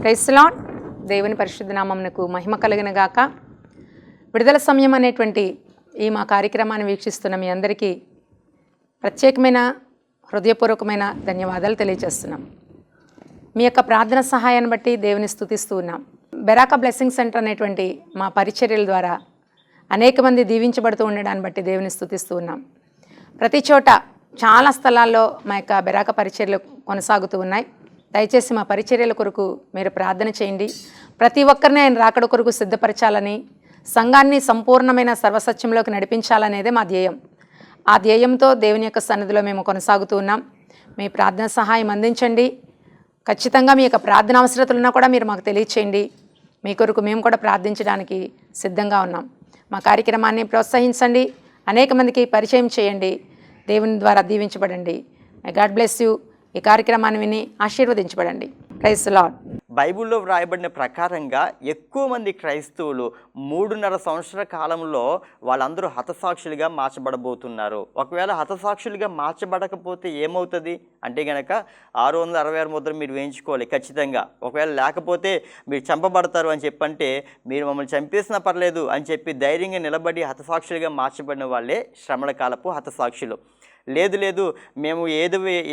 Praise lord. దేవుని పరిశుద్ధ నామమునకు మహిమ కలిగిన గాక. విడుదల సమయం అనేటువంటి ఈ మా కార్యక్రమాన్ని వీక్షిస్తున్న మీ అందరికీ ప్రత్యేకమైన హృదయపూర్వకమైన ధన్యవాదాలు తెలియజేస్తున్నాం. మీ యొక్క ప్రార్థన సహాయాన్ని బట్టి దేవుని స్తుతిస్తూ ఉన్నాం. బెరాకా బ్లెస్సింగ్ సెంటర్ అనేటువంటి మా పరిచర్యల ద్వారా అనేక మంది దీవించబడుతూ ఉండడాన్ని బట్టి దేవుని స్తుతిస్తూ ఉన్నాం. ప్రతి చోట చాలా స్థలాల్లో మా యొక్క బెరాకా పరిచర్యలు కొనసాగుతూ ఉన్నాయి. దయచేసి మా పరిచర్యల కొరకు మీరు ప్రార్థన చేయండి. ప్రతి ఒక్కరిని ఆయన రాకడ కొరకు సిద్ధపరచాలని, సంఘాన్ని సంపూర్ణమైన సర్వసత్యంలోకి నడిపించాలనేదే మా ధ్యేయం. ఆ ధ్యేయంతో దేవుని యొక్క సన్నిధిలో మేము కొనసాగుతూ ఉన్నాం. మీ ప్రార్థన సహాయం అందించండి. ఖచ్చితంగా మీ యొక్క ప్రార్థన అవసరతలున్నా కూడా మీరు మాకు తెలియచేయండి. మీ కొరకు మేము కూడా ప్రార్థించడానికి సిద్ధంగా ఉన్నాం. మా కార్యక్రమాన్ని ప్రోత్సహించండి, అనేక మందికి పరిచయం చేయండి. దేవుని ద్వారా దీవించబడండి. God bless you. ఈ కార్యక్రమాన్ని విని ఆశీర్వదించబడండి. Praise lord. బైబిల్లో వ్రాయబడిన ప్రకారంగా ఎక్కువ మంది క్రైస్తవులు 3.5 సంవత్సరాల కాలంలో వాళ్ళందరూ హతసాక్షులుగా మార్చబడబోతున్నారు. ఒకవేళ హతసాక్షులుగా మార్చబడకపోతే ఏమవుతుంది అంటే కనుక 666 ముద్ర మీరు వేయించుకోవాలి ఖచ్చితంగా. ఒకవేళ లేకపోతే మీరు చంపబడతారు అని చెప్పంటే మీరు మమ్మల్ని చంపేసినా పర్లేదు అని చెప్పి ధైర్యంగా నిలబడి హతసాక్షులుగా మార్చబడిన వాళ్ళే శ్రమల కాలపు హతసాక్షులు. లేదు మేము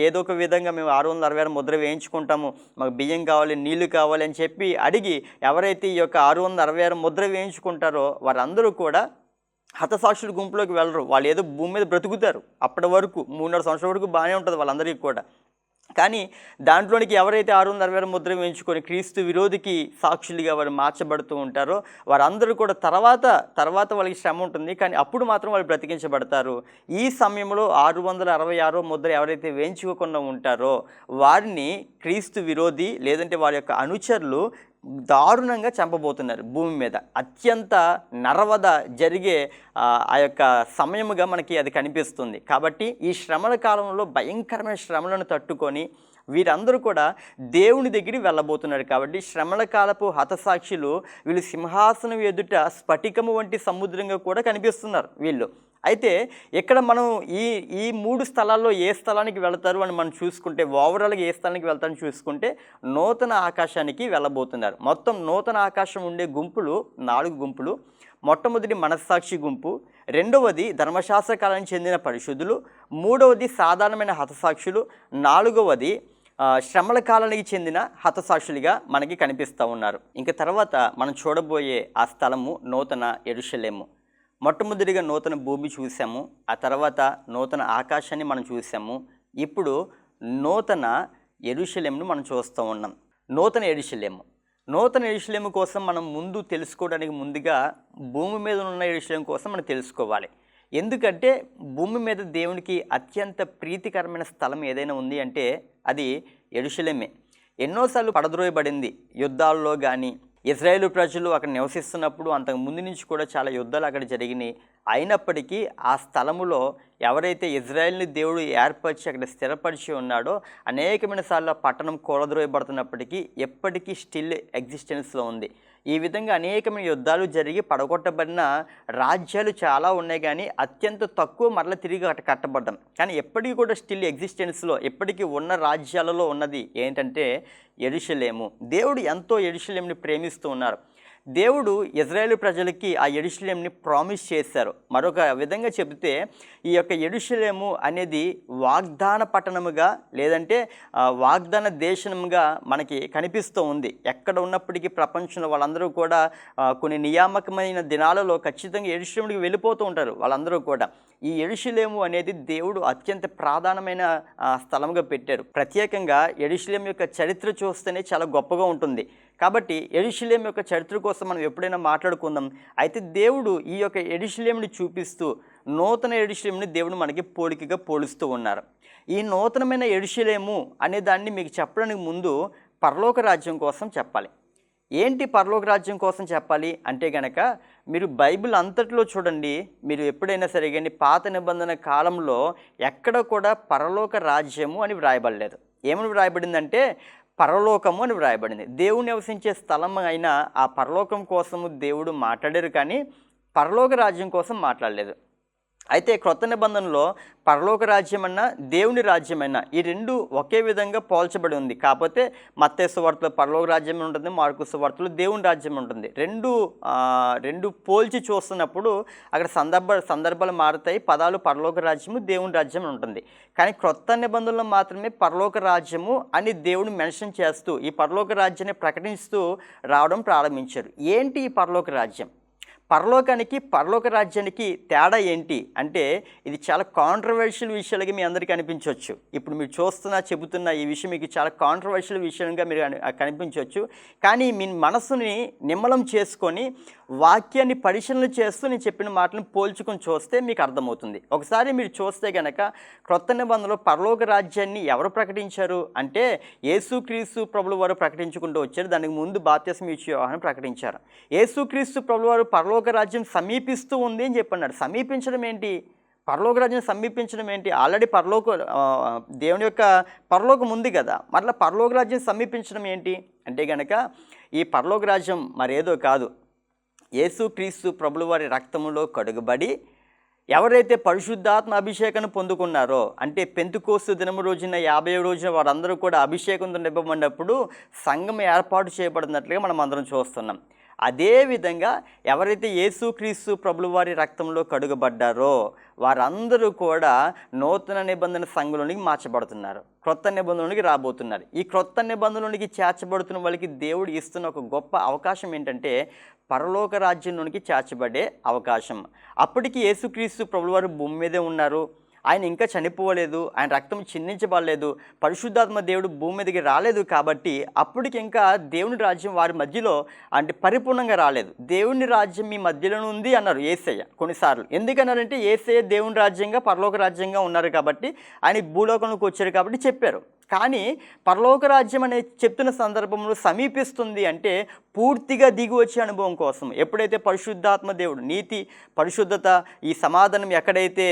ఏదో ఒక విధంగా మేము 666 ముద్ర వేయించుకుంటాము, మాకు బియ్యం కావాలి, నీళ్లు కావాలి అని చెప్పి అడిగి ఎవరైతే ఈ యొక్క 666 ముద్ర వేయించుకుంటారో వారందరూ కూడా హతసాక్షుల గుంపులోకి వెళ్ళరు. వాళ్ళు ఏదో భూమి మీద బ్రతుకుతారు. అప్పటి వరకు 3.5 సంవత్సరాల వరకు బాగానే ఉంటుంది వాళ్ళందరికీ కూడా. కానీ దాంట్లోనికి ఎవరైతే 666 ముద్ర వేయించుకొని క్రీస్తు విరోధికి సాక్షులుగా వారు మార్చబడుతూ ఉంటారో వారందరూ కూడా తర్వాత వాళ్ళకి శ్రమ ఉంటుంది, కానీ అప్పుడు మాత్రం వాళ్ళు బ్రతికించబడతారు. ఈ సమయంలో 666 ముద్ర ఎవరైతే వేయించుకోకుండా ఉంటారో వారిని క్రీస్తు విరోధి లేదంటే వారి యొక్క అనుచరులు దారుణంగా చంపబోతున్నారు. భూమి మీద అత్యంత నరవద జరిగే ఆ యొక్క సమయముగా మనకి అది కనిపిస్తుంది. కాబట్టి ఈ శ్రమల కాలంలో భయంకరమైన శ్రమలను తట్టుకొని వీరందరూ కూడా దేవుని దగ్గరికి వెళ్ళబోతున్నారు. కాబట్టి శ్రమల కాలపు హతసాక్షులు వీళ్ళు సింహాసనం ఎదుట స్ఫటికము వంటి సముద్రంగా కూడా కనిపిస్తున్నారు వీళ్ళు. అయితే ఇక్కడ మనం ఈ 3 స్థలాల్లో ఏ స్థలానికి వెళతారు అని మనం చూసుకుంటే, ఓవరాల్గా ఏ స్థలానికి వెళ్తారని చూసుకుంటే నూతన ఆకాశానికి వెళ్ళబోతున్నారు. మొత్తం నూతన ఆకాశం ఉండే గుంపులు 4 గుంపులు. మొట్టమొదటి మనస్సాక్షి గుంపు, రెండవది ధర్మశాస్త్ర కాలానికి చెందిన పరిశుద్ధులు, మూడవది సాధారణమైన హతసాక్షులు, నాలుగవది శ్రమల కాలానికి చెందిన హతసాక్షులుగా మనకి కనిపిస్తూ ఉన్నారు. ఇంకా తర్వాత మనం చూడబోయే ఆ స్థలము నూతన యెరూషలేము. మొట్టమొదటిగా నూతన భూమి చూసాము, ఆ తర్వాత నూతన ఆకాశాన్ని మనం చూసాము. ఇప్పుడు నూతన యెరూషలేమును మనం చూస్తూ ఉన్నాం. నూతన యెరూషలేము కోసం మనం ముందు తెలుసుకోవడానికి ముందుగా భూమి మీద ఉన్న యెరూషలేము కోసం మనం తెలుసుకోవాలి. ఎందుకంటే భూమి మీద దేవునికి అత్యంత ప్రీతికరమైన స్థలం ఏదైనా ఉంది అంటే అది యెరూషలేమే. ఎన్నోసార్లు పడద్రోయబడింది యుద్ధాల్లో కానీ. ఇజ్రాయేలు ప్రజలు అక్కడ నివసిస్తున్నప్పుడు అంతకు ముందు నుంచి కూడా చాలా యుద్ధాలు అక్కడ జరిగినాయి. అయినప్పటికీ ఆ స్థలములో ఎవరైతే ఇజ్రాయేల్ని దేవుడు ఏర్పరిచి అక్కడ స్థిరపరిచి ఉన్నాడో అనేకమైన సార్లు ఆ పట్టణం కూలద్రోయబడుతున్నప్పటికీ ఎప్పటికీ స్టిల్ ఎగ్జిస్టెన్స్లో ఉంది. ఈ విధంగా అనేకమైన యుద్ధాలు జరిగి పడగొట్టబడిన రాజ్యాలు చాలా ఉన్నాయి, కానీ అత్యంత తక్కువ మరలా తిరిగి కట్టబడ్డాం. కానీ ఎప్పటికీ కూడా స్టిల్ ఎగ్జిస్టెన్స్లో ఎప్పటికీ ఉన్న రాజ్యాలలో ఉన్నది ఏంటంటే యెరూషలేము. దేవుడు ఎంతో యెరూషలేముని ప్రేమిస్తూ ఉన్నారు. దేవుడు ఇజ్రాయేలు ప్రజలకి ఆ యెరూషలేముని ప్రామిస్ చేశారు. మరొక విధంగా చెబితే ఈ యొక్క యెరూషలేము అనేది వాగ్దాన పట్టణముగా లేదంటే వాగ్దాన దేశముగా మనకి కనిపిస్తూ ఉంది. ఎక్కడ ఉన్నప్పటికీ ప్రపంచంలో వాళ్ళందరూ కూడా కొన్ని నియామకమైన దినాలలో ఖచ్చితంగా యెరూషలేముకి వెళ్ళిపోతూ ఉంటారు వాళ్ళందరూ కూడా. ఈ యెరూషలేము అనేది దేవుడు అత్యంత ప్రాధాన్యమైన స్థలంగా పెట్టారు. ప్రత్యేకంగా యెరూషలేము యొక్క చరిత్ర చూస్తేనే చాలా గొప్పగా ఉంటుంది. కాబట్టి యెరూషలేము యొక్క చరిత్ర కోసం మనం ఎప్పుడైనా మాట్లాడుకుందాం. అయితే దేవుడు ఈ యొక్క యెరూషలేముని చూపిస్తూ నూతన యెరూషలేముని దేవుడు మనకి పోలికగా పోలుస్తూ ఉన్నారు. ఈ నూతనమైన యెరూషలేము అనే దాన్ని మీకు చెప్పడానికి ముందు పరలోక రాజ్యం కోసం చెప్పాలి. ఏంటి పరలోక రాజ్యం కోసం చెప్పాలి అంటే కనుక మీరు బైబిల్ అంతట్లో చూడండి, మీరు ఎప్పుడైనా సరే కానీ పాత నిబంధన కాలంలో ఎక్కడ కూడా పరలోక రాజ్యము అని వ్రాయబడలేదు. ఏమని వ్రాయబడిందంటే పరలోకము అని వ్రాయబడింది. దేవుడు నివసించే స్థలం అయినా ఆ పరలోకం కోసము దేవుడు మాట్లాడారు, కానీ పరలోక రాజ్యం కోసం మాట్లాడలేదు. అయితే క్రొత్త నిబంధనలో పరలోక రాజ్యం అన్న దేవుని రాజ్యమైనా ఈ రెండు ఒకే విధంగా పోల్చబడి ఉంది. కాకపోతే మత్తయి సువార్తలో పరలోక రాజ్యం ఉంటుంది, మార్కు సువార్తలో దేవుని రాజ్యం ఉంటుంది. రెండు పోల్చి చూస్తున్నప్పుడు అక్కడ సందర్భాలు మారుతాయి. పదాలు పరలోక రాజ్యము, దేవుని రాజ్యం ఉంటుంది. కానీ క్రొత్త నిబంధనలో మాత్రమే పరలోక రాజ్యము అని దేవుడు మెన్షన్ చేస్తూ ఈ పరలోక రాజ్యాన్ని ప్రకటిస్తూ రావడం ప్రారంభించారు. ఏంటి ఈ పరలోక రాజ్యం? పరలోకానికి పరలోక రాజ్యానికి తేడా ఏంటి అంటే ఇది చాలా కాంట్రవర్షియల్ విషయాలుగా మీ అందరికీ అనిపించవచ్చు. ఇప్పుడు మీరు చెబుతున్న ఈ విషయం మీకు చాలా కాంట్రవర్షియల్ విషయంగా మీరు కనిపించవచ్చు. కానీ మీ మనసుని నిమ్మలం చేసుకొని వాక్యాన్ని పరిశీలన చేస్తూ నేను చెప్పిన మాటలను పోల్చుకొని చూస్తే మీకు అర్థమవుతుంది. ఒకసారి మీరు చూస్తే కనుక క్రొత్త నిబంధనలో పరలోక రాజ్యాన్ని ఎవరు ప్రకటించారు అంటే యేసుక్రీస్తు ప్రభుల వారు ప్రకటించుకుంటూ వచ్చారు. దానికి ముందు బాప్తిస్మం ఇచ్చే యోహాను ప్రకటించారు. యేసుక్రీస్తు ప్రభుల వారు పరలోక రాజ్యం సమీపిస్తూ ఉంది అని చెప్పన్నాడు. సమీపించడం ఏంటి? పరలోక రాజ్యం సమీపించడం ఏంటి? ఆల్రెడీ దేవుని యొక్క పరలోకం ఉంది కదా, మరలా పరలోక రాజ్యం సమీపించడం ఏంటి అంటే కనుక ఈ పరలోక రాజ్యం మరేదో కాదు, యేసుక్రీస్తు ప్రభుల వారి రక్తములో కడుగుబడి ఎవరైతే పరిశుద్ధాత్మ అభిషేకాన్ని పొందుకున్నారో అంటే పెంతెకోస్తు దినము రోజున 50వ రోజున వారందరూ కూడా అభిషేకంతో నింపబడినప్పుడు సంఘం ఏర్పాటు చేయబడినట్లుగా మనం అందరం చూస్తున్నాం. అదేవిధంగా ఎవరైతే యేసుక్రీస్తు ప్రభుల వారి రక్తంలో కడుగబడ్డారో వారందరూ కూడా నూతన నిబంధన సంఘంలోనికి మార్చబడుతున్నారు, క్రొత్త నిబంధనలోనికి రాబోతున్నారు. ఈ క్రొత్త నిబంధనలోనికి చేర్చబడుతున్న వాళ్ళకి దేవుడు ఇస్తున్న ఒక గొప్ప అవకాశం ఏంటంటే పరలోక రాజ్యంలోనికి చేర్చబడే అవకాశం. అప్పటికి యేసుక్రీస్తు ప్రభుల వారు భూమి మీదే ఉన్నారు, ఆయన ఇంకా చనిపోలేదు, ఆయన రక్తం చిందించబడలేదు, పరిశుద్ధాత్మ దేవుడు భూమి మీదకి రాలేదు. కాబట్టి అప్పటికి ఇంకా దేవుని రాజ్యం వారి మధ్యలో అంటే పరిపూర్ణంగా రాలేదు. దేవుని రాజ్యం మీ మధ్యలోనే ఉంది అన్నారు యేసయ్య కొన్నిసార్లు. ఎందుకన్నారంటే యేసయ్య దేవుని రాజ్యంగా పరలోక రాజ్యంగా ఉన్నారు కాబట్టి, ఆయన భూలోకంలోకి వచ్చారు కాబట్టి చెప్పారు. కానీ పరలోక రాజ్యం అనే చెప్తున్న సందర్భంలో సమీపిస్తుంది అంటే పూర్తిగా దిగి వచ్చే అనుభవం కోసం. ఎప్పుడైతే పరిశుద్ధాత్మ దేవుడు నీతి, పరిశుద్ధత, ఈ సమాధానం ఎక్కడైతే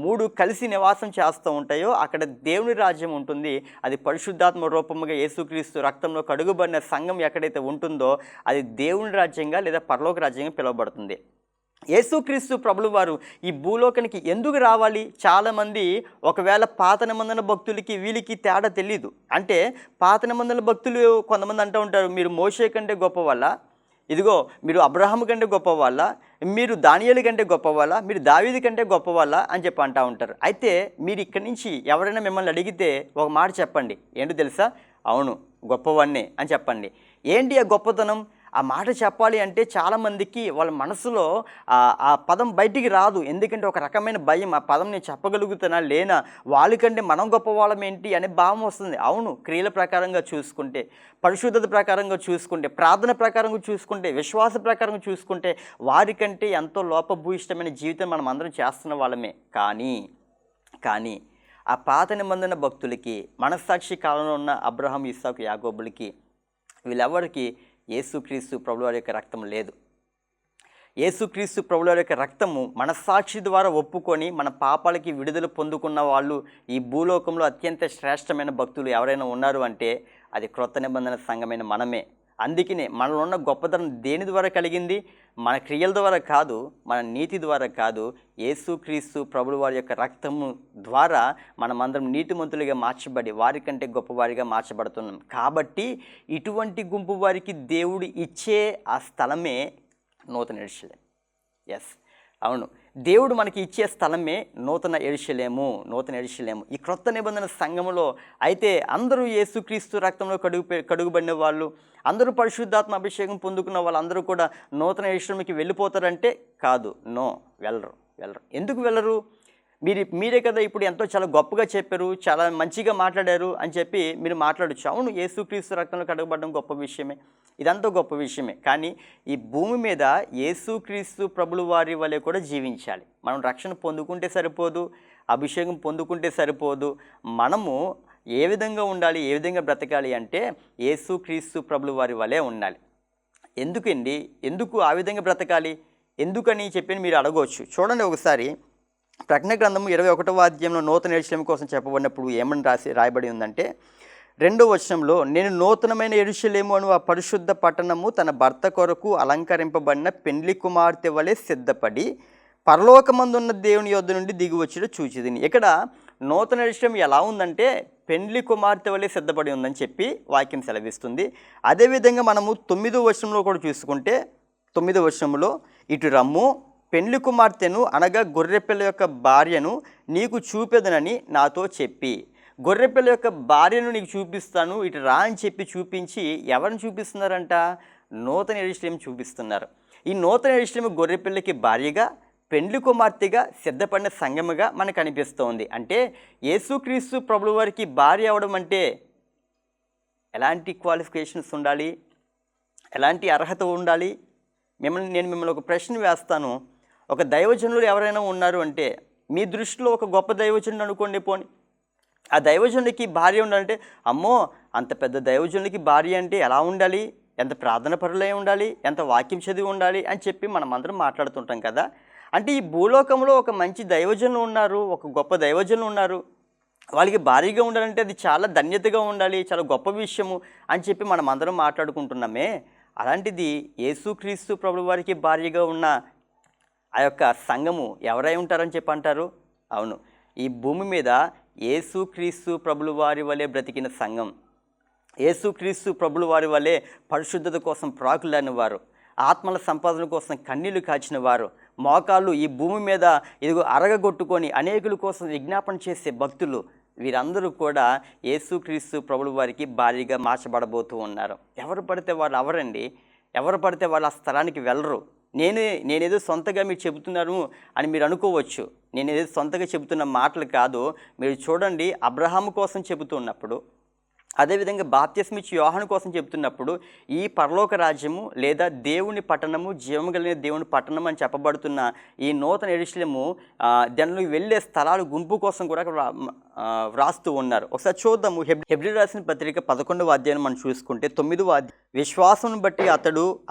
మూడు కలిసి నివాసం చేస్తూ ఉంటాయో అక్కడ దేవుని రాజ్యం ఉంటుంది. అది పరిశుద్ధాత్మ రూపముగా యేసుక్రీస్తు రక్తంలో కడుగుబడిన సంఘం ఎక్కడైతే ఉంటుందో అది దేవుని రాజ్యంగా లేదా పరలోక రాజ్యంగా పిలువబడుతుంది. యేసుక్రీస్తు ప్రభులు వారు ఈ భూలోకానికి ఎందుకు రావాలి? చాలామంది ఒకవేళ పాత నిబంధన భక్తులకి వీళ్ళకి తేడా తెలీదు. అంటే పాత నిబంధన భక్తులు కొంతమంది అంటూ ఉంటారు, మీరు మోషే కంటే గొప్పవాళ్ళ, ఇదిగో మీరు అబ్రహాము కంటే గొప్పవాళ్ళ, మీరు దానియేలు కంటే గొప్పవాళ్ళ, మీరు దావీదు కంటే గొప్పవాళ్ళ అని చెప్పి అంటూ ఉంటారు. అయితే మీరు ఇక్కడి నుంచి ఎవరైనా మిమ్మల్ని అడిగితే ఒక మాట చెప్పండి, ఏంటో తెలుసా? అవును గొప్పవాణ్ణే అని చెప్పండి. ఏంటి ఆ గొప్పతనం? ఆ మాట చెప్పాలి అంటే చాలామందికి వాళ్ళ మనసులో ఆ పదం బయటికి రాదు. ఎందుకంటే ఒక రకమైన భయం, ఆ పదం నేను చెప్పగలుగుతానా లేనా, వాళ్ళకంటే మనం గొప్పవాళ్ళం ఏంటి అనే భావం వస్తుంది. అవును, క్రియల ప్రకారంగా చూసుకుంటే, పరిశుద్ధత ప్రకారంగా చూసుకుంటే, ప్రార్థన ప్రకారంగా చూసుకుంటే, విశ్వాస ప్రకారంగా చూసుకుంటే వారికంటే ఎంతో లోపభూయిష్టమైన జీవితం మనం అందరం చేస్తున్న వాళ్ళమే. కానీ ఆ పాత నిబంధన భక్తులకి, మనస్సాక్షి కాలంలో ఉన్న అబ్రహాం, ఇస్సాకు, యాకోబులకి వీళ్ళెవరికి యేసుక్రీస్తు ప్రభుల వారి యొక్క రక్తం లేదు. యేసుక్రీస్తు ప్రభుల వారి యొక్క రక్తము మనస్సాక్షి ద్వారా ఒప్పుకొని మన పాపాలకి విడుదల పొందుకున్న వాళ్ళు ఈ భూలోకంలో అత్యంత శ్రేష్టమైన భక్తులు ఎవరైనా ఉన్నారు అంటే అది క్రొత్త నిబంధన సంఘమైన మనమే. అందుకనే మనలో ఉన్న గొప్పతనం దేని ద్వారా కలిగింది? మన క్రియల ద్వారా కాదు, మన నీతి ద్వారా కాదు, యేసుక్రీస్తు ప్రభుల వారి యొక్క రక్తము ద్వారా మనమందరం నీతిమంతులుగా మార్చబడి వారికంటే గొప్పవారిగా మార్చబడుతున్నాం. కాబట్టి ఇటువంటి గుంపు వారికి దేవుడు ఇచ్చే ఆ స్థలమే నూతన యెరూషలేము. ఎస్, అవును, దేవుడు మనకి ఇచ్చే స్థలమే నూతన యెరూషలేము. ఈ క్రొత్త నిబంధన సంఘములో అయితే అందరూ యేసుక్రీస్తు రక్తంలో కడుగుబడిన వాళ్ళు, అందరూ పరిశుద్ధాత్మ అభిషేకం పొందుకున్న వాళ్ళందరూ కూడా నూతన యెరూషలేముకి వెళ్ళిపోతారంటే కాదు, వెళ్ళరు. ఎందుకు వెళ్ళరు? మీరే కదా ఇప్పుడు ఎంతో చాలా గొప్పగా చెప్పారు, చాలా మంచిగా మాట్లాడారు అని చెప్పి మీరు మాట్లాడచ్చు. అవును, యేసుక్రీస్తు రక్తంలో కడగబడడం గొప్ప విషయమే, ఇదంతా గొప్ప విషయమే. కానీ ఈ భూమి మీద యేసుక్రీస్తు ప్రభుల వారి వలె కూడా జీవించాలి. మనం రక్షణ పొందుకుంటే సరిపోదు, అభిషేకం పొందుకుంటే సరిపోదు. మనము ఏ విధంగా ఉండాలి, ఏ విధంగా బ్రతకాలి అంటే యేసుక్రీస్తు ప్రభుల వారి వలె ఉండాలి. ఎందుకు ఆ విధంగా బ్రతకాలి, ఎందుకని చెప్పి మీరు అడగవచ్చు. చూడండి ఒకసారి ప్రకటన గ్రంథము 21వ అధ్యాయంలో నూతన యెరూషలేము కోసం చెప్పబడినప్పుడు ఏమని రాయబడి ఉందంటే 2వ వచనంలో, నేను నూతనమైన యెరూషలేము అను ఆ పరిశుద్ధ పట్టణము తన భర్త కొరకు అలంకరింపబడిన పెండ్లి కుమార్తె వలె సిద్ధపడి పరలోకమందున్న దేవుని యొద్ద నుండి దిగి వచ్చి చూచిదిని. ఇక్కడ నూతన ఎరుషలేము ఎలా ఉందంటే పెండ్లి కుమార్తె వలె సిద్ధపడి ఉందని చెప్పి వాక్యం సెలవిస్తుంది. అదేవిధంగా మనము 9వ వచనంలో కూడా చూసుకుంటే 9వ వచనంలో, ఇటు రమ్ము పెండ్లి కుమార్తెను అనగా గొర్రెపిల్ల యొక్క భార్యను నీకు చూపెదనని నాతో చెప్పి. గొర్రెపిల్ల యొక్క భార్యను నీకు చూపిస్తాను, ఇటు రా అని చెప్పి చూపించి ఎవరిని చూపిస్తున్నారంట? నూతన ఎరుషలేము చూపిస్తున్నారు. ఈ నూతన ఎరుషలేము గొర్రెపిల్లకి భార్యగా, పెండ్లి కుమార్తెగా సిద్ధపడిన సంఘముగా మనకు అనిపిస్తోంది. అంటే యేసుక్రీస్తు ప్రభుల వారికి భార్య అవడం అంటే ఎలాంటి క్వాలిఫికేషన్స్ ఉండాలి, ఎలాంటి అర్హత ఉండాలి? నేను మిమ్మల్ని ఒక ప్రశ్న వేస్తాను. ఒక దైవజనులు ఎవరైనా ఉన్నారు అంటే మీ దృష్టిలో ఒక గొప్ప దైవజనుడు అనుకోండి, పోని ఆ దైవజనుడికి భార్య ఉండాలంటే, అమ్మో అంత పెద్ద దైవజనుడికి భార్య అంటే ఎలా ఉండాలి, ఎంత ప్రార్థన పరులై ఉండాలి, ఎంత వాక్యం చదివి ఉండాలి అని చెప్పి మనం అందరం మాట్లాడుతుంటాం కదా. అంటే ఈ భూలోకంలో ఒక మంచి దైవజనులు ఉన్నారు, ఒక గొప్ప దైవజనులు ఉన్నారు, వాళ్ళకి భారీగా ఉండాలంటే అది చాలా ధన్యతగా ఉండాలి, చాలా గొప్ప విషయము అని చెప్పి మనం అందరం మాట్లాడుకుంటున్నామే. అలాంటిది యేసుక్రీస్తు ప్రభుల వారికి భార్యగా ఉన్న ఆ యొక్క సంఘము ఎవరై ఉంటారని చెప్పి అంటారు? అవును, ఈ భూమి మీద యేసుక్రీస్తు ప్రభుల వారి వలె బ్రతికిన సంఘం, యేసుక్రీస్తు ప్రభుల వారి వలె పరిశుద్ధత కోసం ప్రాకులాని వారు, ఆత్మల సంపాదన కోసం కన్నీళ్లు కాచిన వారు, మోకాళ్ళు ఈ భూమి మీద ఇదిగో అరగగొట్టుకొని అనేకుల కోసం విజ్ఞాపన చేసే భక్తులు, వీరందరూ కూడా యేసుక్రీస్తు ప్రభుల వారికి భారీగా మార్చబడబోతూ ఉన్నారు. ఎవరు పడితే వాళ్ళు అవరండి, ఎవరు పడితే వాళ్ళు ఆ స్థలానికి వెళ్ళరు. నేనేదో సొంతగా మీరు చెబుతున్నాను అని మీరు అనుకోవచ్చు. నేనేదో సొంతగా చెబుతున్న మాటలు కాదు. మీరు చూడండి, అబ్రహాము కోసం చెబుతున్నప్పుడు, అదేవిధంగా బాప్తిస్మిచ్చి యోహాను కోసం చెబుతున్నప్పుడు ఈ పరలోక రాజ్యము లేదా దేవుని పట్టణము, జీవము కలిగిన దేవుని పట్టణం అని చెప్పబడుతున్న ఈ నూతన యెరూషలేము దానిలోకి వెళ్ళే స్థలాలు గుంపు కోసం కూడా వ్రాస్తూ ఉన్నారు. ఒకసారి చూద్దాము. హెబ్రీ రాసిన పత్రిక 11వ అధ్యాయం మనం చూసుకుంటే 9వ అధ్యాయం, విశ్వాసం బట్టి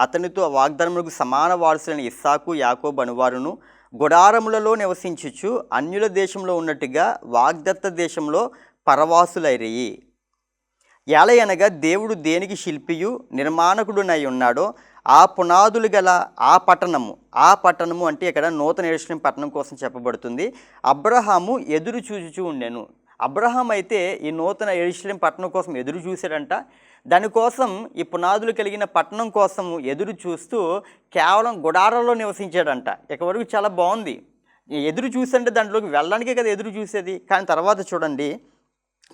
అతనితో వాగ్దానములకు సమాన వారసులైన ఇస్సాకు, యాకోబు అనువారును గుడారములలో నివసించుచు అన్యుల దేశంలో ఉన్నట్టుగా వాగ్దత్త దేశంలో పరవాసులైరయి. ఎలయనగా దేవుడు దేనికి శిల్పియు నిర్మాణకుడునై ఉన్నాడో ఆ పునాదులు గల ఆ పట్టణము అంటే ఇక్కడ నూతన యెరూషలేము పట్టణం కోసం చెప్పబడుతుంది. అబ్రహాము ఎదురు చూచుచూ ఉండెను. అబ్రహాం అయితే ఈ నూతన యెరూషలేము పట్టణం కోసం ఎదురు చూశాడంట. దానికోసం ఈ పునాదులు కలిగిన పట్టణం కోసం ఎదురు చూస్తూ కేవలం గుడారాల్లో నివసించాడంట. ఇక వరకు చాలా బాగుంది. ఎదురు చూసంటే దాంట్లోకి వెళ్ళడానికే కదా ఎదురు చూసేది. కానీ తర్వాత చూడండి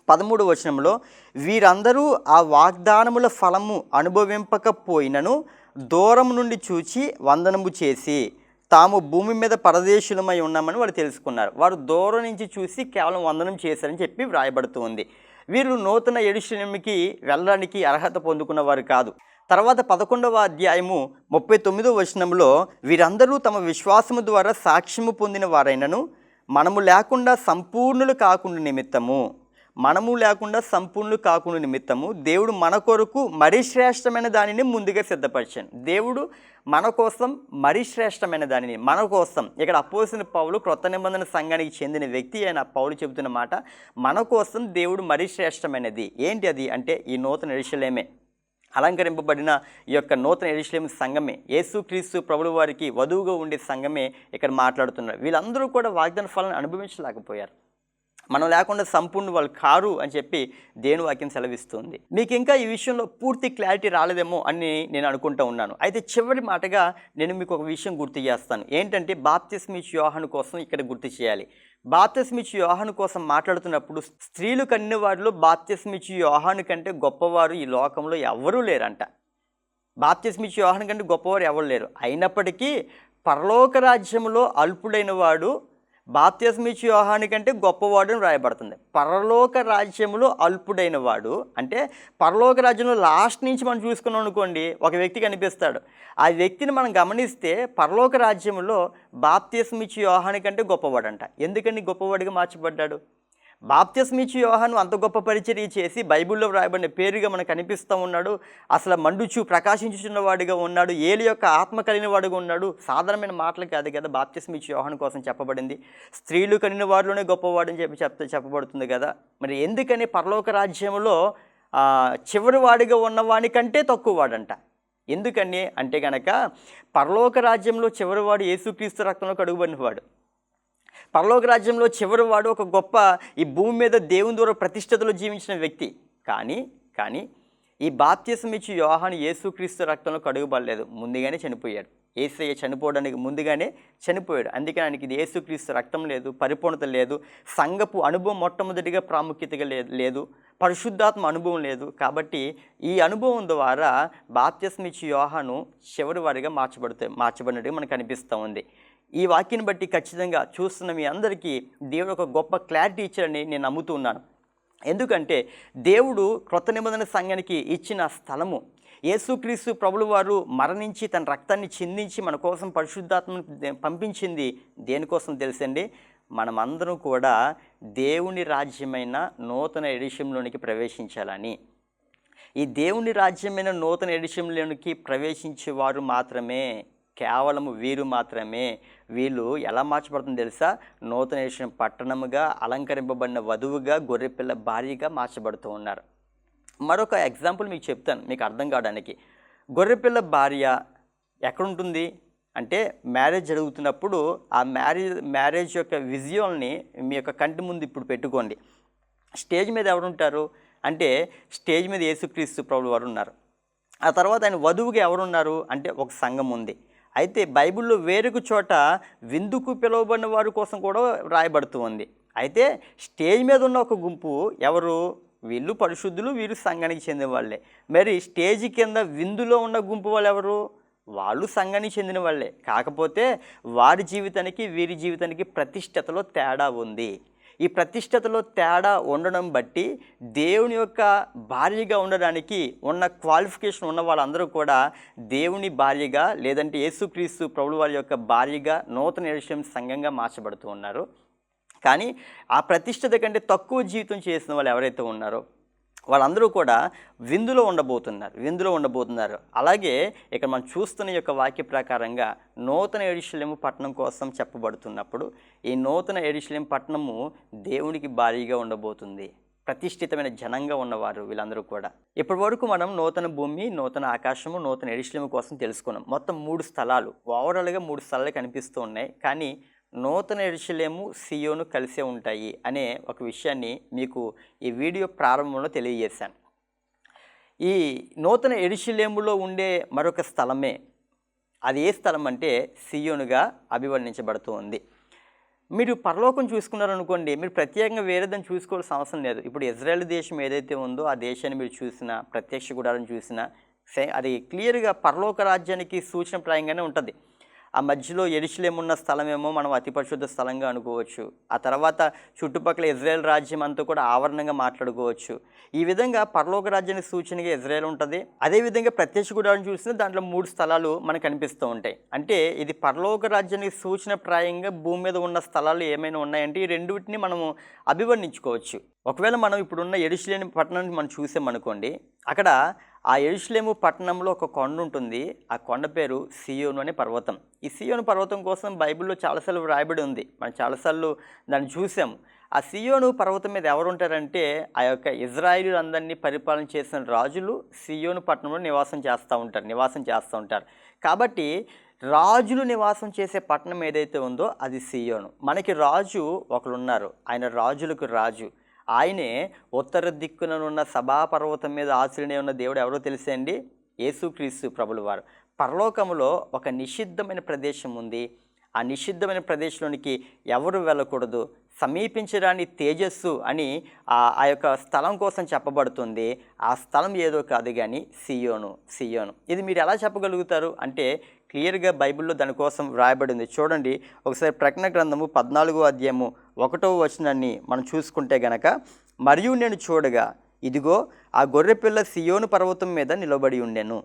13వ వచనంలో, వీరందరూ ఆ వాగ్దానముల ఫలము అనుభవింపకపోయినను దూరం నుండి చూచి వందనము చేసి తాము భూమి మీద పరదేశులమై ఉన్నామని వాళ్ళు తెలుసుకున్నారు. వారు దూరం నుంచి చూసి కేవలం వందనం చేశారని చెప్పి వ్రాయబడుతూ ఉంది. వీరు నూతన యెరూషలేముకి వెళ్ళడానికి అర్హత పొందుకున్నవారు కాదు. తర్వాత 11వ అధ్యాయము 39వ వచనంలో, వీరందరూ తమ విశ్వాసము ద్వారా సాక్ష్యము పొందిన వారైనను మనము లేకుండా సంపూర్ణులు కాకుండా నిమిత్తము దేవుడు మన కొరకు మరీ శ్రేష్టమైన దానిని ముందుగా సిద్ధపరిచాను. దేవుడు మన కోసం మరీ శ్రేష్టమైన దానిని, మన కోసం, ఇక్కడ అపోస్తలుడైన పౌలు క్రొత్త నిబంధన సంఘానికి చెందిన వ్యక్తి అయిన పౌలు చెబుతున్న మాట, మన కోసం దేవుడు మరీ శ్రేష్టమైనది ఏంటి అది అంటే ఈ నూతన యెరూషలేమే. అలంకరింపబడిన ఈ యొక్క నూతన యెరూషలేము సంఘమే, యేసుక్రీస్తు ప్రభుల వారికి వధువుగా ఉండే సంఘమే ఇక్కడ మాట్లాడుతున్నారు. వీళ్ళందరూ కూడా వాగ్దాన ఫలాన్ని అనుభవించలేకపోయారు. మనం లేకుండా సంపూర్ణ వాళ్ళు కారు అని చెప్పి దేవుని వాక్యం సెలవిస్తుంది. మీకు ఇంకా ఈ విషయంలో పూర్తి క్లారిటీ రాలేదేమో అని నేను అనుకుంటూ ఉన్నాను. అయితే చివరి మాటగా నేను మీకు ఒక విషయం గుర్తు చేస్తాను. ఏంటంటే బాప్తిస్మిచ్చి యోహాను కోసం ఇక్కడ గుర్తు చేయాలి. బాప్తిస్మిచ్చి యోహాను కోసం మాట్లాడుతున్నప్పుడు స్త్రీలు కన్నిన వారిలో బాప్తిస్మిచ్చి యోహాను కంటే గొప్పవారు ఈ లోకంలో ఎవరూ లేరంట. బాప్తిస్మిచ్చి యోహాను కంటే గొప్పవారు ఎవరు లేరు. అయినప్పటికీ పరలోక రాజ్యంలో అల్పుడైన వాడు బాప్తిస్మిచ్చి యోహాను కంటే గొప్పవాడు అని రాయబడుతుంది. పరలోక రాజ్యంలో అల్పుడైన వాడు అంటే పరలోక రాజ్యంలో లాస్ట్ నుంచి మనం చూసుకున్నాం అనుకోండి, ఒక వ్యక్తి కనిపిస్తాడు. ఆ వ్యక్తిని మనం గమనిస్తే పరలోక రాజ్యంలో బాప్తిస్మిచ్చి యోహాను కంటే గొప్పవాడంట. ఎందుకని గొప్పవాడిగా మార్చబడ్డాడు? బాప్తిస్మిచ్చి యోహాను అంత గొప్ప పరిచర్య చేసి బైబిల్లో వ్రాయబడిన పేరుగా మనకు కనిపిస్తూ ఉన్నాడు. అసలు మండుచు ప్రకాశించుచున్నవాడిగా ఉన్నాడు. ఏలి యొక్క ఆత్మ కలిగిన వాడుగా ఉన్నాడు. సాధారణమైన మాటలు కాదు కదా బాప్తిస్మిచ్చి యోహాను కోసం చెప్పబడింది. స్త్రీలు కలిగిన వారిలోనే గొప్పవాడని చెప్పబడుతుంది కదా. మరి ఎందుకని పరలోక రాజ్యంలో చివరి వాడిగా ఉన్నవాడి కంటే తక్కువ వాడంట? ఎందుకని అంటే గనక పరలోక రాజ్యంలో చివరివాడు యేసుక్రీస్తు రక్తంలో కడుగుబడినవాడు. పరలోక రాజ్యంలో చివరివాడు ఒక గొప్ప ఈ భూమి మీద దేవుని ద్వారా ప్రతిష్టతలో జీవించిన వ్యక్తి. కానీ ఈ బాప్తిసం ఇచ్చి యోహాను యేసుక్రీస్తు రక్తంలో కడుగుబడలేదు, ముందుగానే చనిపోయాడు. యేసయ్య చనిపోవడానికి ముందుగానే చనిపోయాడు. అందుకని ఆయనకి ఇది యేసుక్రీస్తు రక్తం లేదు, పరిపూర్ణత లేదు, సంఘపు అనుభవం మొట్టమొదటిగా ప్రాముఖ్యతగా లేదు, పరిశుద్ధాత్మ అనుభవం లేదు. కాబట్టి ఈ అనుభవం ద్వారా బాప్తిసం ఇచ్చి యోహాను చివరి వారిగా మార్చబడినట్టుగా మనకు అనిపిస్తూ ఉంది. ఈ వాక్యాన్ని బట్టి ఖచ్చితంగా చూస్తున్న మీ అందరికీ దేవుడు ఒక గొప్ప క్లారిటీ ఇచ్చారని నేను నమ్ముతూ ఉన్నాను. ఎందుకంటే దేవుడు క్రొత్త నిబంధన సంఘానికి ఇచ్చిన స్థలము, యేసుక్రీస్తు ప్రభులు వారు మరణించి తన రక్తాన్ని చిందించి మన కోసం పరిశుద్ధాత్మను పంపించింది దేనికోసం తెలుసండి? మనమందరం కూడా దేవుని రాజ్యమైన నూతన ఎడిషంలోనికి ప్రవేశించాలని. ఈ దేవుని రాజ్యమైన నూతన ఎడిషంలోనికి ప్రవేశించేవారు మాత్రమే, కేవలము వీరు మాత్రమే, వీళ్ళు ఎలా మార్చబడుతుందో తెలుసా? నూతన ఎడిషన్ పట్టణముగా, అలంకరింపబడిన వధువుగా, గొర్రెపిల్ల భార్యగా మార్చబడుతూ ఉన్నారు. మరొక ఎగ్జాంపుల్ మీకు చెప్తాను మీకు అర్థం కావడానికి. గొర్రెపిల్ల భార్య ఎక్కడుంటుంది అంటే మ్యారేజ్ జరుగుతున్నప్పుడు ఆ మ్యారేజ్ యొక్క విజువల్ని మీ యొక్క కంటి ముందు ఇప్పుడు పెట్టుకోండి. స్టేజ్ మీద ఎవరుంటారు అంటే స్టేజ్ మీద యేసుక్రీస్తు ప్రభువు వారు ఉన్నారు. ఆ తర్వాత ఆయన వధువుగా ఎవరున్నారు అంటే ఒక సంఘం ఉంది. అయితే బైబిల్లో వేరొక చోట విందుకు పిలువబడిన వారి కోసం కూడా రాయబడుతూ ఉంది. అయితే స్టేజ్ మీద ఉన్న ఒక గుంపు ఎవరు? వీళ్ళు పరిశుద్ధులు, వీరు సంఘానికి చెందిన వాళ్ళే. మరి స్టేజ్ కింద విందులో ఉన్న గుంపు వాళ్ళు ఎవరు? వాళ్ళు సంఘానికి చెందిన వాళ్ళే. కాకపోతే వారి జీవితానికి వీరి జీవితానికి ప్రతిష్టతలో తేడా ఉంది. ఈ ప్రతిష్టతలో తేడా ఉండడం బట్టి దేవుని యొక్క భార్యగా ఉండడానికి ఉన్న క్వాలిఫికేషన్ ఉన్న వాళ్ళందరూ కూడా దేవుని భార్యగా లేదంటే యేసుక్రీస్తు ప్రభువు వారి యొక్క భార్యగా నూతన ఎడిషన్ సంఘంగా మార్చబడుతూ ఉన్నారు. కానీ ఆ ప్రతిష్టత కంటే తక్కువ జీవితం చేసిన వాళ్ళు ఎవరైతే ఉన్నారో వాళ్ళందరూ కూడా విందులో ఉండబోతున్నారు. అలాగే ఇక్కడ మనం చూస్తున్న యొక్క వాక్య ప్రకారంగా నూతన యెరూషలేము పట్టణం కోసం చెప్పబడుతున్నప్పుడు ఈ నూతన యెరూషలేము పట్టణము దేవునికి భారీగా ఉండబోతుంది. ప్రతిష్ఠితమైన జనంగా ఉన్నవారు వీళ్ళందరూ కూడా. ఇప్పటి వరకు మనం నూతన భూమి, నూతన ఆకాశము, నూతన యెరూషలేము కోసం తెలుసుకున్నాం. మొత్తం 3 స్థలాలు, ఓవరాల్గా 3 స్థలాలు కనిపిస్తూ ఉన్నాయి. కానీ నూతన యెరూషలేము, సియోను కలిసే ఉంటాయి అనే ఒక విషయాన్ని మీకు ఈ వీడియో ప్రారంభంలో తెలియజేశాను. ఈ నూతన యెరూషలేములో ఉండే మరొక స్థలమే, అది ఏ స్థలం అంటే సియోనుగా అభివర్ణించబడుతూ ఉంది. మీరు పరలోకం చూసుకున్నారనుకోండి, మీరు ప్రత్యేకంగా వేరేదని చూసుకోవాల్సిన అవసరం లేదు. ఇప్పుడు ఇజ్రాయెల్ దేశం ఏదైతే ఉందో ఆ దేశాన్ని మీరు చూసినా, ప్రత్యక్ష గుడారం చూసినా అది క్లియర్గా పరలోక రాజ్యానికి సూచనప్రాయంగానే ఉంటుంది. ఆ మధ్యలో యెరూషలేము ఉన్న స్థలమేమో మనం అతి పరిశుద్ధ స్థలంగా అనుకోవచ్చు. ఆ తర్వాత చుట్టుపక్కల ఇజ్రాయెల్ రాజ్యం అంతా కూడా ఆవరణంగా మాట్లాడుకోవచ్చు. ఈ విధంగా పరలోక రాజ్యానికి సూచనగా ఇజ్రాయెల్ ఉంటుంది. అదేవిధంగా ప్రత్యక్ష గుడారం చూసినా దాంట్లో 3 స్థలాలు మనకు కనిపిస్తూ ఉంటాయి. అంటే ఇది పరలోక రాజ్యానికి సూచనప్రాయంగా భూమి మీద ఉన్న స్థలాలు ఏమైనా ఉన్నాయంటే ఈ రెండింటిని మనము అభివర్ణించుకోవచ్చు. ఒకవేళ మనం ఇప్పుడున్న యెరూషలేము పట్టణాన్ని మనం చూసామనుకోండి, అక్కడ ఆ యెరూషలేము పట్టణంలో ఒక కొండ ఉంటుంది. ఆ కొండ పేరు సియోను అనే పర్వతం. ఈ సియోను పర్వతం కోసం బైబిల్లో చాలాసార్లు వ్రాయబడి ఉంది. మనం చాలాసార్లు దాన్ని చూసాము. ఆ సియోను పర్వతం మీద ఎవరు ఉంటారంటే ఆ యొక్క ఇజ్రాయిలీలందరినీ పరిపాలన చేసిన రాజులు సియోను పట్టణంలో నివాసం చేస్తూ ఉంటారు. కాబట్టి రాజులు నివాసం చేసే పట్టణం ఏదైతే ఉందో అది సియోను. మనకి రాజు ఒకరు ఉన్నారు, ఆయన రాజులకు రాజు. ఆయనే ఉత్తర దిక్కున ఉన్న సభాపర్వతం మీద ఆశ్రయ ఉన్న దేవుడు ఎవరో తెలిసే అండి? యేసుక్రీస్తు ప్రభులు వారు. పరలోకములో ఒక నిషిద్ధమైన ప్రదేశం ఉంది. ఆ నిషిద్ధమైన ప్రదేశంలోనికి ఎవరు వెళ్ళకూడదు, సమీపించడాన్ని తేజస్సు అని ఆ యొక్క స్థలం కోసం చెప్పబడుతుంది. ఆ స్థలం ఏదో కాదు కానీ సియోను. ఇది మీరు ఎలా చెప్పగలుగుతారు అంటే క్లియర్గా బైబిల్లో దానికోసం వ్రాయబడింది. చూడండి ఒకసారి ప్రకటన గ్రంథము 14వ అధ్యాయము 1వ వచనాన్ని మనం చూసుకుంటే గనక, మరియు నేను చూడగా ఇదిగో ఆ గొర్రెపిల్ల సియోను పర్వతం మీద నిలబడి ఉండెను,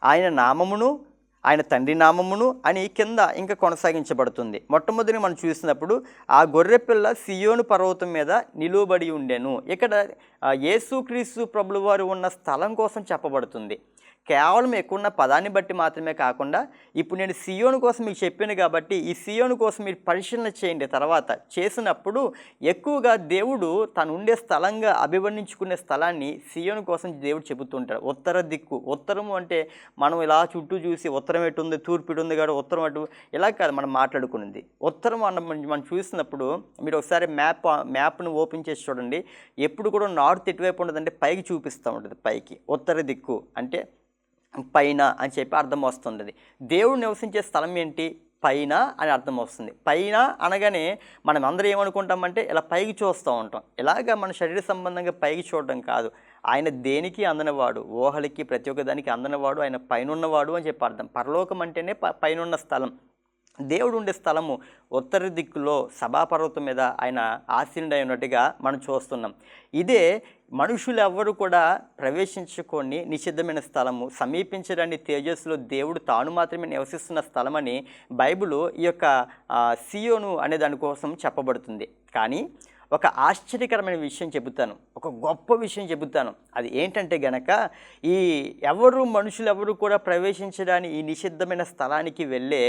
ఆయన నామమును ఆయన తండ్రి నామమును అని కింద ఇంకా కొనసాగించబడుతుంది. మొట్టమొదటి మనం చూసినప్పుడు ఆ గొర్రెపిల్ల సియోను పర్వతం మీద నిలువబడి ఉండెను. ఇక్కడ యేసుక్రీస్తు ప్రభుల వారు ఉన్న స్థలం కోసం చెప్పబడుతుంది. కేవలం ఎక్కువ పదాన్ని బట్టి మాత్రమే కాకుండా ఇప్పుడు నేను సియోను కోసం మీకు చెప్పాను కాబట్టి ఈ సియోను కోసం మీరు పరిశీలన చేయండి. తర్వాత చేసినప్పుడు ఎక్కువగా దేవుడు తను ఉండే స్థలంగా అభివర్ణించుకునే స్థలాన్ని సియోను కోసం దేవుడు చెబుతుంటాడు. ఉత్తర దిక్కు, ఉత్తరము అంటే మనం ఇలా చుట్టూ చూసి ఉత్తరం ఎటు ఉంది, తూర్పు ఇటు ఉంది కాదు, ఉత్తరం అటు ఇలా కాదు మనం మాట్లాడుకున్నది. ఉత్తరం అన్న మనం చూసినప్పుడు మీరు ఒకసారి మ్యాప్ను ఓపెన్ చేసి చూడండి. ఎప్పుడు కూడా నార్త్ ఎటువైపు ఉండదంటే పైకి చూపిస్తూ ఉంటుంది. పైకి ఉత్తర దిక్కు అంటే పైన అని చెప్పి అర్థం వస్తుంది. దేవుడు నివసించే స్థలం ఏంటి? పైన అని అర్థం వస్తుంది. పైన అనగానే మనం అందరూ ఏమనుకుంటామంటే ఇలా పైకి చూస్తూ ఉంటాం. ఇలాగ మన శరీర సంబంధంగా పైకి చూడడం కాదు. ఆయన దేనికి అందనవాడు, ఊహలకి ప్రతి ఒక్క దానికి అందనవాడు, ఆయన పైన ఉన్నవాడు అని చెప్పి అర్థం. పరలోకం అంటేనే పైన స్థలం. దేవుడు ఉండే స్థలము ఉత్తర దిక్కులో సభాపర్వతం మీద ఆయన ఆసీనుడై ఉన్నట్టుగా మనం చూస్తున్నాం. ఇదే మనుషులు ఎవ్వరు కూడా ప్రవేశించుకొని నిషిద్ధమైన స్థలము, సమీపించడాన్ని తేజస్సులో దేవుడు తాను మాత్రమే నివసిస్తున్న స్థలమని బైబిల్ ఈ యొక్క సియోను అనే దానికోసం చెప్పబడుతుంది. కానీ ఒక ఆశ్చర్యకరమైన విషయం చెబుతాను, ఒక గొప్ప విషయం చెబుతాను. అది ఏంటంటే గనక ఈ మనుషులు ఎవరు కూడా ప్రవేశించడానికి ఈ నిషిద్ధమైన స్థలానికి వెళ్ళే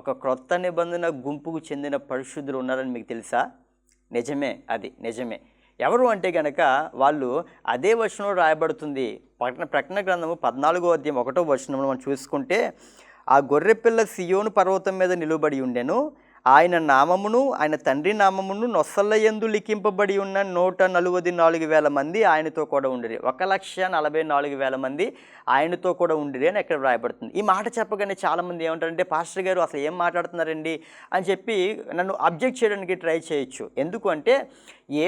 ఒక క్రొత్త నిబంధన గుంపుకు చెందిన పరిశుద్ధులు ఉన్నారని మీకు తెలుసా? నిజమే, అది నిజమే. ఎవరు అంటే గనక వాళ్ళు అదే వచనంలో రాయబడుతుంది. ప్రకటన గ్రంథము 14వ అధ్యాయం 1వ వచనంలో మనం చూసుకుంటే, ఆ గొర్రెపిల్ల సియోను పర్వతం మీద నిలువబడి ఉండెను, ఆయన నామమును ఆయన తండ్రి నామమును నొసళ్ళ యందు లిఖింపబడి ఉన్న 144,000 మంది ఆయనతో కూడా ఉండిరి. 1,44,000 మంది ఆయనతో కూడా ఉండిరి అని ఎక్కడ రాయబడుతుంది. ఈ మాట చెప్పగానే చాలామంది ఏమంటారంటే, పాస్టర్ గారు అసలు ఏం మాట్లాడుతున్నారండి అని చెప్పి నన్ను అబ్జెక్ట్ చేయడానికి ట్రై చేయొచ్చు. ఎందుకు అంటే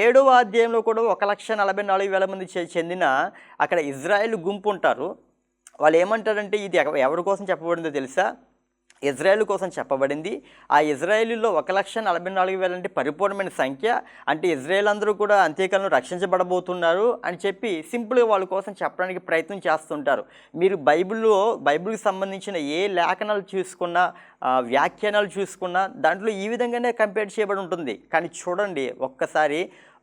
7వ అధ్యాయంలో కూడా 1,44,000 మంది చెందిన అక్కడ ఇజ్రాయేల్ గుంపు ఉంటారు. వాళ్ళు ఏమంటారంటే ఇది ఎవరి కోసం చెప్పబడిందో తెలుసా? ఇజ్రాయేల్ కోసం చెప్పబడింది. ఆ ఇజ్రాయేలీలో 1,44,000 అంటే పరిపూర్ణమైన సంఖ్య. అంటే ఇజ్రాయేల్ అందరూ కూడా అంత్యకాలంలో రక్షించబడబోతున్నారు అని చెప్పి సింపుల్గా వాళ్ళ కోసం చెప్పడానికి ప్రయత్నం చేస్తుంటారు. మీరు బైబిల్కి సంబంధించిన ఏ లేఖనాలు చూసుకున్నా, వ్యాఖ్యానాలు చూసుకున్నా దాంట్లో ఈ విధంగానే కంపేర్ చేయబడి ఉంటుంది. కానీ చూడండి ఒక్కసారి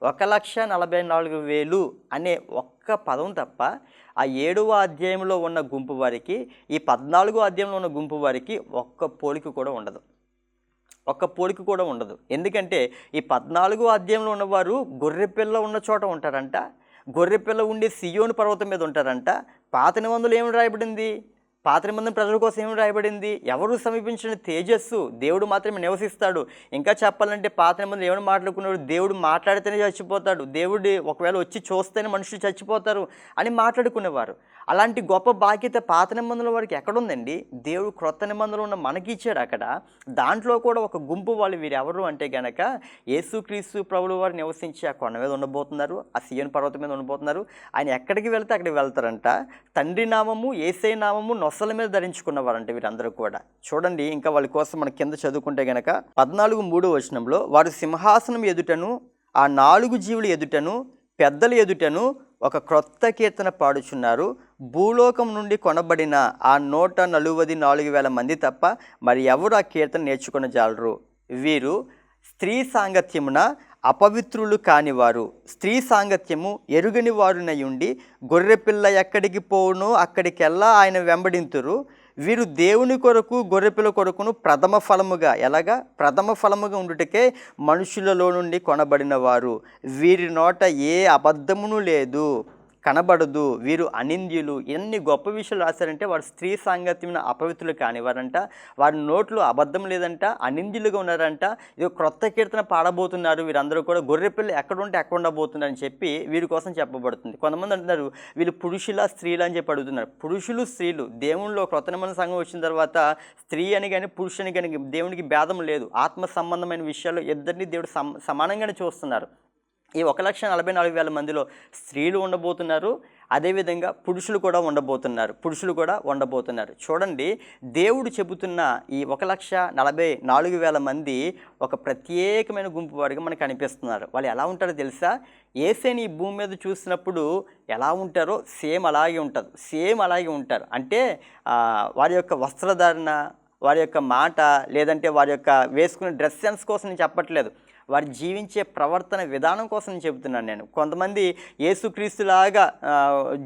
1,44,000 అనే ఒక్క పదం తప్ప ఆ 7వ అధ్యాయంలో ఉన్న గుంపు వారికి, ఈ 14వ అధ్యాయంలో ఉన్న గుంపు వారికి ఒక్క పోలిక కూడా ఉండదు. ఎందుకంటే ఈ 14వ అధ్యాయంలో ఉన్నవారు గొర్రెపిల్ల ఉన్న చోట ఉంటారంట, గొర్రెపిల్ల ఉండే సియోను పర్వతం మీద ఉంటారంట. పాత నిబంధనలో ఏమి రాయబడింది? పాత నిబంధన ప్రజల కోసం ఏమి రాయబడింది? ఎవరు సమీపించిన తేజస్సు, దేవుడు మాత్రమే నివసిస్తాడు. ఇంకా చెప్పాలంటే పాత నిబంధన ఏమైనా మాట్లాడుకున్నాడు, దేవుడు మాట్లాడితేనే చచ్చిపోతాడు, దేవుడు ఒకవేళ వచ్చి చూస్తేనే మనుషులు చచ్చిపోతారు అని మాట్లాడుకునేవారు. అలాంటి గొప్ప బాధ్యత పాత నిబంధనల వారికి ఎక్కడుందండి? దేవుడు క్రొత్త నిబంధనలు ఉన్న మనకి ఇచ్చాడు అక్కడ. దాంట్లో కూడా ఒక గుంపు వాళ్ళు వీరెవరు అంటే గనక యేసుక్రీస్తు ప్రభువు వారు నివసించి ఆ కొండ మీద ఉండబోతున్నారు, ఆ సియోను పర్వతం మీద ఉండబోతున్నారు. ఆయన ఎక్కడికి వెళ్తే అక్కడికి వెళ్తారంట. తండ్రి నామము, యేసయ్య నామము నొసల మీద ధరించుకున్నవారంట వీరందరూ కూడా. చూడండి ఇంకా వాళ్ళ కోసం మన కింద చదువుకుంటే గనక 14:3 వచనంలో, వారు సింహాసనం ఎదుటను ఆ 4 జీవుల ఎదుటను పెద్దల ఎదుటను ఒక క్రొత్త కీర్తన పాడుచున్నారు. భూలోకం నుండి కొనబడిన ఆ 144,000 మంది తప్ప మరి ఎవరు ఆ కీర్తన నేర్చుకుని జాలరు. వీరు స్త్రీ సాంగత్యమున అపవిత్రులు కానివారు, స్త్రీ సాంగత్యము ఎరుగని వారునై ఉండి గొర్రెపిల్ల ఎక్కడికి పోవునో అక్కడికెల్లా ఆయన వెంబడింతురు. వీరు దేవుని కొరకు గొర్రెపిల్ల కొరకును ప్రథమ ఫలముగా ఉండుటకే మనుషులలో నుండి కొనబడిన వారు. వీరి నోట ఏ అబద్ధమును లేదు, కనబడదు. వీరు అనింద్యులు. ఎన్ని గొప్ప విషయాలు రాశారంటే, వారు స్త్రీ సాంగత్యమైన అపవిత్రులు కానివారంట, వారి నోట్లో అబద్ధం లేదంట, అనింద్యులుగా ఉన్నారంట. ఇది క్రొత్త కీర్తన పాడబోతున్నారు. వీరందరూ కూడా గొర్రెపిల్ల ఎక్కడుంటే ఎక్కడ ఉండబోతున్నారని చెప్పి వీరి కోసం చెప్పబడుతుంది. కొంతమంది అంటున్నారు వీళ్ళు పురుషుల స్త్రీలు అని చెప్పి అడుగుతున్నారు. పురుషులు స్త్రీలు దేవునిలో క్రొత్త నిబంధన సంఘం వచ్చిన తర్వాత స్త్రీ అని కానీ పురుషుని కానీ దేవునికి భేదం లేదు. ఆత్మ సంబంధమైన విషయాల్లో ఇద్దరిని దేవుడు సమానంగానే చూస్తున్నారు. ఈ 1,44,000 మందిలో స్త్రీలు ఉండబోతున్నారు, అదేవిధంగా పురుషులు కూడా ఉండబోతున్నారు. చూడండి దేవుడు చెబుతున్న ఈ 1,44,000 మంది ఒక ప్రత్యేకమైన గుంపు వారిగా మనకు కనిపిస్తున్నారు. వాళ్ళు ఎలా ఉంటారో తెలుసా? యేసుని ఈ భూమి మీద చూసినప్పుడు ఎలా ఉంటారో సేమ్ అలాగే ఉంటారు. అంటే వారి యొక్క వస్త్రధారణ, వారి యొక్క మాట, లేదంటే వారి యొక్క వేసుకునే డ్రెస్ సెన్స్ కోసం నేను చెప్పట్లేదు. వారు జీవించే ప్రవర్తన విధానం కోసం చెబుతున్నాను నేను. కొంతమంది యేసుక్రీస్తులాగా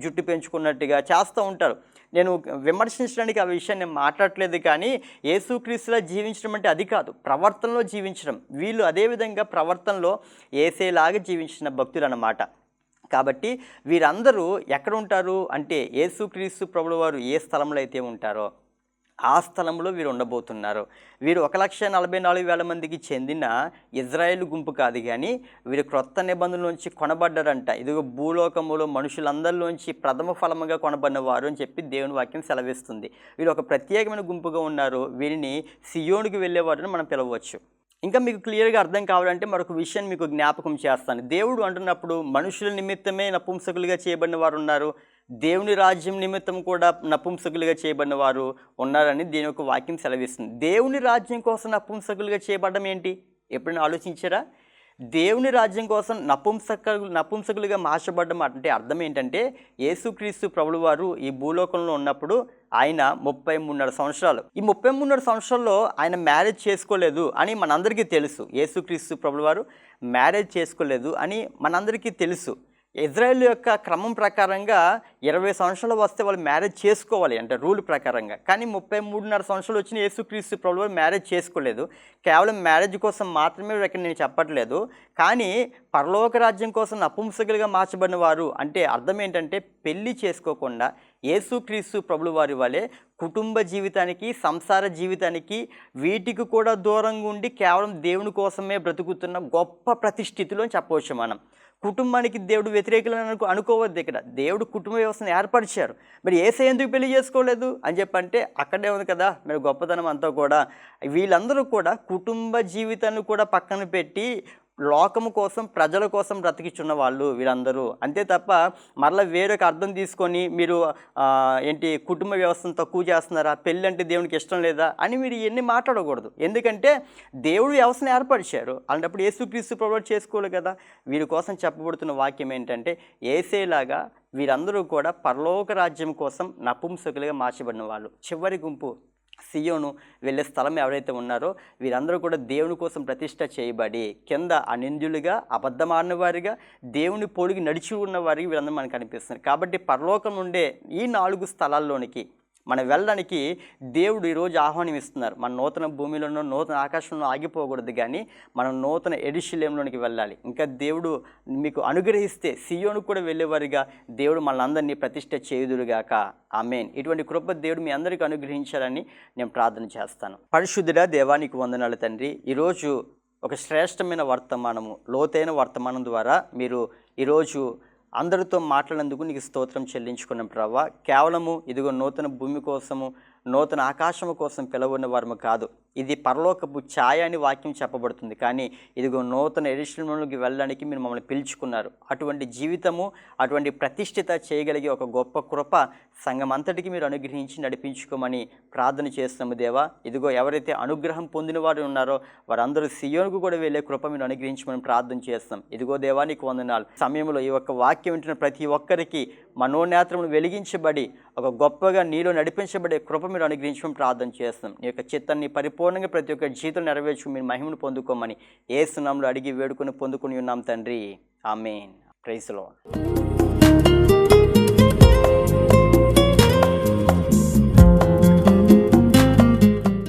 జుట్టు పెంచుకున్నట్టుగా చేస్తూ ఉంటారు. నేను విమర్శించడానికి ఆ విషయాన్ని నేను మాట్లాడట్లేదు, కానీ యేసుక్రీస్తులా జీవించడం అంటే అది కాదు, ప్రవర్తనలో జీవించడం. వీళ్ళు అదేవిధంగా ప్రవర్తనలో యేసేలాగా జీవించిన భక్తులు అన్నమాట. కాబట్టి వీరందరూ ఎక్కడ ఉంటారు అంటే యేసుక్రీస్తు ప్రభుల వారు ఏ స్థలంలో అయితే ఉంటారో ఆ స్థలంలో వీరు ఉండబోతున్నారు. వీరు 1,44,000 మందికి చెందిన ఇజ్రాయేల్ గుంపు కాదు, కానీ వీరు క్రొత్త నిబంధనల నుంచి కొనబడ్డారంట. ఇదిగో భూలోకములో మనుషులందరిలోంచి ప్రథమ ఫలముగా కొనబడిన వారు అని చెప్పి దేవుని వాక్యం సెలవిస్తుంది. వీరు ఒక ప్రత్యేకమైన గుంపుగా ఉన్నారు. వీరిని సియోనుకి వెళ్ళేవారని మనం పిలవచ్చు. ఇంకా మీకు క్లియర్గా అర్థం కావాలంటే మరొక విషయాన్ని మీకు జ్ఞాపకం చేస్తాను. దేవుడు అంటున్నప్పుడు మనుషుల నిమిత్తమే నపుంసకులుగా చేయబడిన వారు ఉన్నారు, దేవుని రాజ్యం నిమిత్తం కూడా నపుంసకులుగా చేయబడిన వారు ఉన్నారని దీని యొక్క వాక్యం సెలవిస్తుంది. దేవుని రాజ్యం కోసం నపుంసకులుగా చేయబడడం ఏంటి? ఎప్పుడైనా ఆలోచించారా? దేవుని రాజ్యం కోసం నపుంసకులుగా మార్చబడ్డం అంటే అర్థం ఏంటంటే యేసుక్రీస్తు ప్రభులు వారు ఈ భూలోకంలో ఉన్నప్పుడు ఆయన 33.5 సంవత్సరాలు. ఈ 33.5 సంవత్సరాల్లో ఆయన మ్యారేజ్ చేసుకోలేదు అని మనందరికీ తెలుసు. యేసుక్రీస్తు ప్రభులు వారు మ్యారేజ్ చేసుకోలేదు అని మనందరికీ తెలుసు. ఇజ్రాయెల్ యొక్క క్రమం ప్రకారంగా 20 సంవత్సరాలు వస్తే వాళ్ళు మ్యారేజ్ చేసుకోవాలి అంటే రూల్ ప్రకారంగా. కానీ 33.5 సంవత్సరాలు వచ్చిన యేసుక్రీస్తు ప్రభువు వారు మ్యారేజ్ చేసుకోలేదు. కేవలం మ్యారేజ్ కోసం మాత్రమే ఇక్కడ నేను చెప్పట్లేదు, కానీ పరలోక రాజ్యం కోసం నపుంసకులుగా మార్చబడిన వారు అంటే అర్థం ఏంటంటే పెళ్లి చేసుకోకుండా యేసుక్రీస్తు ప్రభువు వారి వలె కుటుంబ జీవితానికి, సంసార జీవితానికి వీటికి కూడా దూరంగా ఉండి కేవలం దేవుని కోసమే బ్రతుకుతున్న గొప్ప ప్రతిష్ఠితిలో చెప్పవచ్చు మనం. కుటుంబానికి దేవుడు వ్యతిరేకులను అనుకోవద్దు. ఇక్కడ దేవుడు కుటుంబ వ్యవస్థను ఏర్పరిచారు. మరి యేసయ్య ఎందుకు పెళ్లి చేసుకోలేదు అని చెప్పంటే అక్కడే ఉంది కదా మరి గొప్పతనం అంతా కూడా. వీళ్ళందరూ కూడా కుటుంబ జీవితాన్ని కూడా పక్కన పెట్టి లోకము కోసం, ప్రజల కోసం బ్రతికిచున్న వాళ్ళు వీళ్ళందరూ. అంతే తప్ప మరలా వేరొక అర్థం తీసుకొని మీరు కుటుంబ వ్యవస్థను తక్కువ చేస్తున్నారా, పెళ్ళి అంటే దేవునికి ఇష్టం లేదా అని మీరు ఇవన్నీ మాట్లాడకూడదు. ఎందుకంటే దేవుడు వ్యవస్థను ఏర్పరిచారు. అలాంటప్పుడు యేసుక్రీస్తు ప్రభువు చేసుకోవాలి కదా. వీరి కోసం చెప్పబడుతున్న వాక్యం ఏంటంటే యేసేలాగా వీరందరూ కూడా పరలోక రాజ్యం కోసం నపుంసకులుగా మార్చబడిన వాళ్ళు. చివరి గుంపు సియోను వెళ్ళే స్థలం ఎవరైతే ఉన్నారో వీరందరూ కూడా దేవుని కోసం ప్రతిష్ట చేయబడి కింద అనింద్యులుగా, అబద్ధమాడిన వారిగా, దేవుని పోలికి నడిచి ఉన్న వారికి వీరందరూ మనకు కనిపిస్తున్నారు. కాబట్టి పరలోకం నుండే ఈ 4 స్థలాల్లోనికి మనం వెళ్ళడానికి దేవుడు ఈరోజు ఆహ్వానం ఇస్తున్నారు. మన నూతన భూమిలోనూ నూతన ఆకాశంలో ఆగిపోకూడదు, కానీ మనం నూతన యెరూషలేములోనికి వెళ్ళాలి. ఇంకా దేవుడు మీకు అనుగ్రహిస్తే సియోను కూడా వెళ్ళేవారిగా దేవుడు మనందరినీ ప్రతిష్ట చేయుదురుగాక. ఆమేన్. ఇటువంటి కృప దేవుడు మీ అందరికీ అనుగ్రహించాలని నేను ప్రార్థన చేస్తాను. పరిశుద్ధుడా దేవా, నీకు వందనాలు తండ్రి. ఈరోజు ఒక శ్రేష్టమైన వర్తమానము, లోతైన వర్తమానం ద్వారా మీరు ఈరోజు అందరితో మాట్లాడినందుకు నీకు స్తోత్రం చెల్లించుకున్నాం ప్రభువా. కేవలము ఇదిగో నూతన భూమి కోసము, నూతన ఆకాశము కోసం పిలవని వారము కాదు. ఇది పరలోకపు ఛాయ అని వాక్యం చెప్పబడుతుంది, కానీ ఇదిగో నూతన యెరూషలేములోకి వెళ్ళడానికి మీరు మమ్మల్ని పిలుచుకున్నారు. అటువంటి జీవితము, అటువంటి ప్రతిష్ఠిత చేయగలిగే ఒక గొప్ప కృప సంఘం అంతటికి మీరు అనుగ్రహించి నడిపించుకోమని ప్రార్థన చేస్తున్నాము దేవా. ఇదిగో ఎవరైతే అనుగ్రహం పొందిన వారు ఉన్నారో వారందరూ సియోనుకు కూడా వెళ్ళే కృప మీరు అనుగ్రహించమని ప్రార్థన చేస్తాం. ఇదిగో దేవా, నీకు వందనాలు. సమయంలో ఈ ఒక్క వాక్యం వింటున్న ప్రతి ఒక్కరికి మనోనేత్రములు వెలిగించబడి ఒక గొప్పగా నీలో నడిపించబడే కృప మీరు అనుగ్రహించమని ప్రార్థన చేస్తాం. నీ యొక్క చిత్తాన్ని పరిపూర్ణంగా ప్రతి ఒక్క జీవితం నెరవేర్చు మీరు మహిమను పొందుకోమని యేసు నామములో అడిగి వేడుకొని పొందుకొని ఉన్నాం తండ్రి. ఆమేన్. Praise the lord.